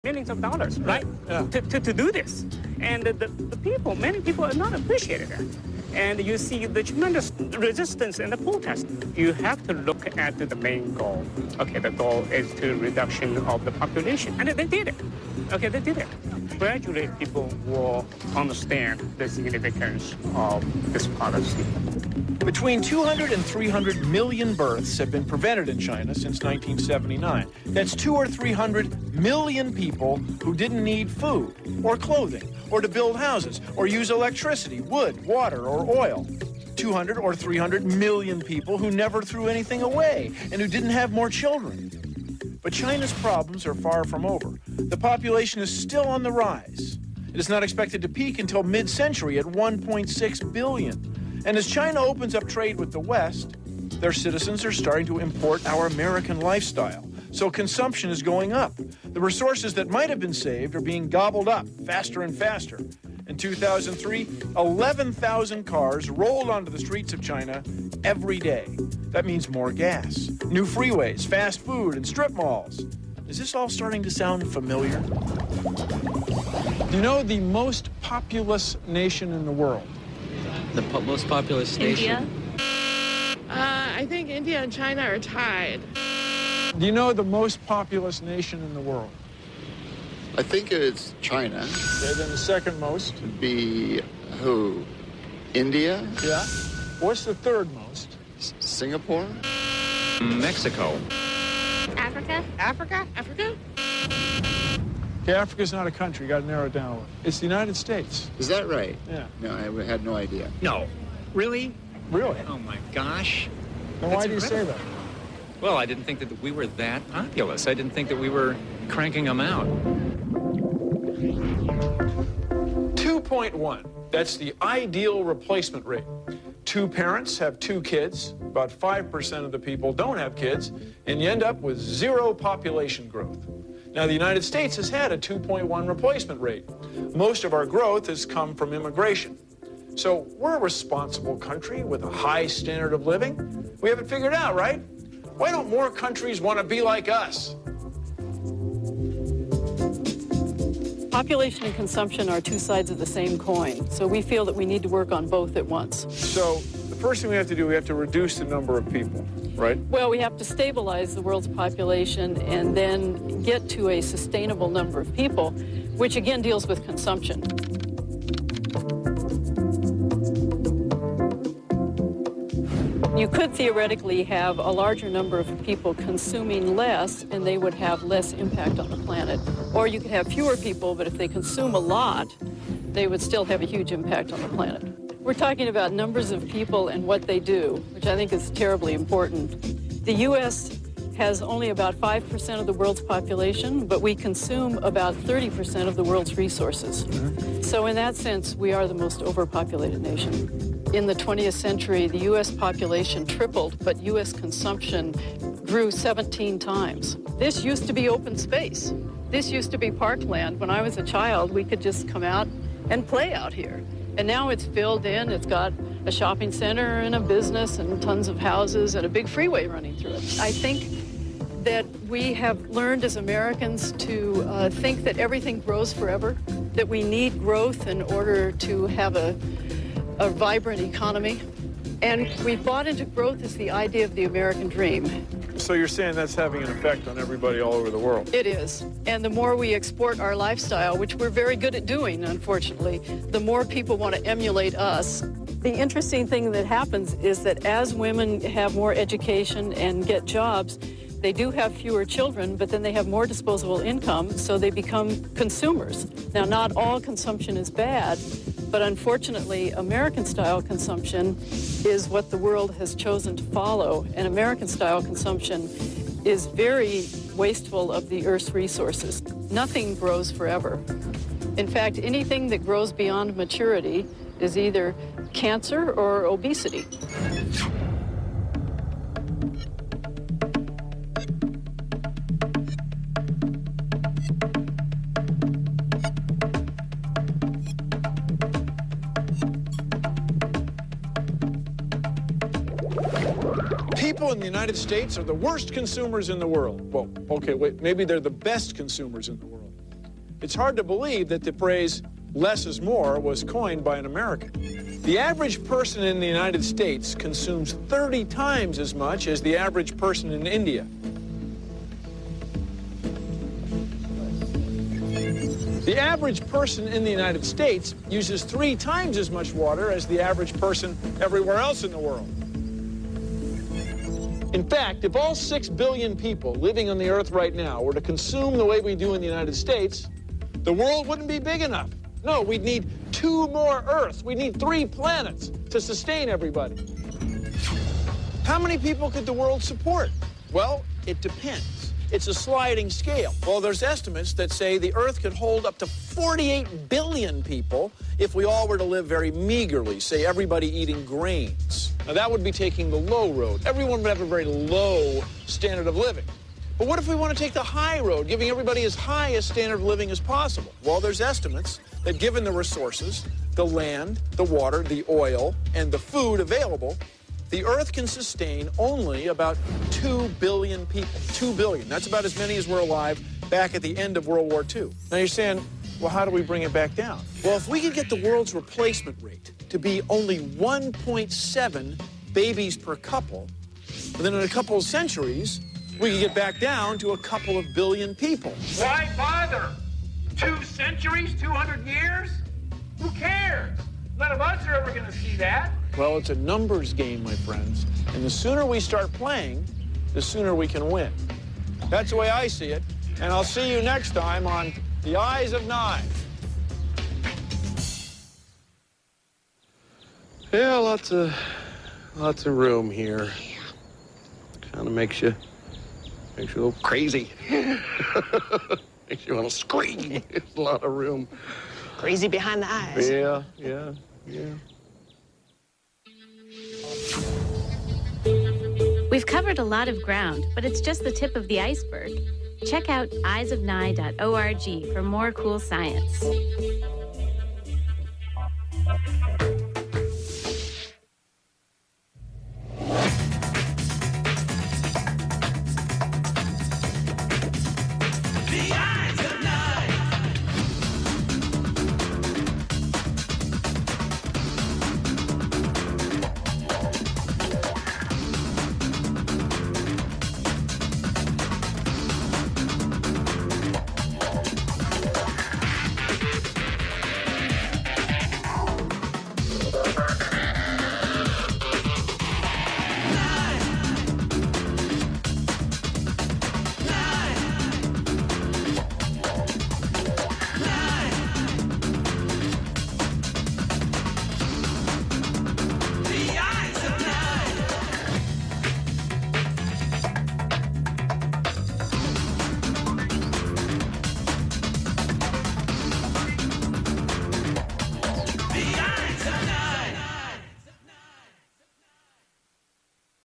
millions of dollars, right? Yeah. To do this. And the people, many people are not appreciating that. And you see the tremendous resistance and the protest. You have to look at the main goal. Okay, the goal is to reduction of the population. And they did it. Okay, they did it. Gradually, people will understand the significance of this policy. Between 200 and 300 million births have been prevented in China since 1979. That's 200 or 300 million people who didn't need food or clothing or to build houses or use electricity, wood, water, or oil. 200 or 300 million people who never threw anything away and who didn't have more children. But China's problems are far from over. The population is still on the rise. It is not expected to peak until mid-century at 1.6 billion. And as China opens up trade with the West, their citizens are starting to import our American lifestyle. So consumption is going up. The resources that might have been saved are being gobbled up faster and faster. In 2003, 11,000 cars rolled onto the streets of China every day. That means more gas, new freeways, fast food, and strip malls. Is this all starting to sound familiar? Do you know the most populous nation in the world? The most populous nation? India? I think India and China are tied. Do you know the most populous nation in the world? I think it's China. Okay, then the second most? Would be who? India? Yeah. What's the third most? Singapore? Mexico. Africa? Africa? Africa? Okay, Africa's not a country. You got to narrow it down a little. It's the United States. Is that right? Yeah. No, I had no idea. No. Really? Really? Oh, my gosh. Then why do you say that? Well, I didn't think that we were that populous. I didn't think that we were cranking them out. 2.1. That's the ideal replacement rate. 2 parents have 2 kids. About 5% of the people don't have kids, and you end up with 0 population growth. Now, the United States has had a 2.1 replacement rate. Most of our growth has come from immigration. So we're a responsible country with a high standard of living. We have it figured out, right? Why don't more countries want to be like us? Population and consumption are 2 sides of the same coin, so we feel that we need to work on both at once. So the first thing we have to do, we have to reduce the number of people, right? Well, we have to stabilize the world's population and then get to a sustainable number of people, which again deals with consumption. You could theoretically have a larger number of people consuming less, and they would have less impact on the planet. Or you could have fewer people, but if they consume a lot, they would still have a huge impact on the planet. We're talking about numbers of people and what they do, which I think is terribly important. The U.S. has only about 5% of the world's population, but we consume about 30% of the world's resources. So in that sense, we are the most overpopulated nation. In the 20th century, the U.S. population tripled, but U.S. consumption grew 17 times. This used to be open space. This used to be parkland. When I was a child, we could just come out and play out here. And now it's filled in. It's got a shopping center and a business and tons of houses and a big freeway running through it. I think that we have learned as Americans to think that everything grows forever, that we need growth in order to have a vibrant economy. And we bought into growth as the idea of the American dream. So you're saying that's having an effect on everybody all over the world? It is. And the more we export our lifestyle, which we're very good at doing, unfortunately, the more people want to emulate us. The interesting thing that happens is that as women have more education and get jobs, they do have fewer children, but then they have more disposable income, so they become consumers. Now, not all consumption is bad, but unfortunately, American-style consumption is what the world has chosen to follow, and American-style consumption is very wasteful of the Earth's resources. Nothing grows forever. In fact, anything that grows beyond maturity is either cancer or obesity. People in the United States are the worst consumers in the world. Well, okay, wait, maybe they're the best consumers in the world. It's hard to believe that the phrase less is more was coined by an American. The average person in the United States consumes 30 times as much as the average person in India. The average person in the United States uses 3 times as much water as the average person everywhere else in the world. In fact, if all 6 billion people living on the Earth right now were to consume the way we do in the United States, the world wouldn't be big enough. No, we'd need 2 more Earths. We'd need 3 planets to sustain everybody. How many people could the world support? Well, it depends. It's a sliding scale. Well, there's estimates that say the Earth could hold up to 48 billion people if we all were to live very meagerly, say everybody eating grains. Now, that would be taking the low road. Everyone would have a very low standard of living. But what if we want to take the high road, giving everybody as high a standard of living as possible? Well, there's estimates that given the resources, the land, the water, the oil, and the food available, the Earth can sustain only about 2 billion people. 2 billion. That's about as many as were alive back at the end of World War II. Now you're saying, well, how do we bring it back down? Well, if we could get the world's replacement rate to be only 1.7 babies per couple, then in a couple of centuries, we could get back down to a couple of billion people. Why bother? 2 centuries? 200 years? Who cares? None of us are ever going to see that. Well, it's a numbers game, my friends. And the sooner we start playing, the sooner we can win. That's the way I see it. And I'll see you next time on The Eyes of 9. Yeah, lots of room here. Kind of makes you a little crazy. Makes you want to scream. It's a lot of room. Crazy behind the eyes. Yeah. We've covered a lot of ground, but it's just the tip of the iceberg. Check out eyesofnye.org for more cool science.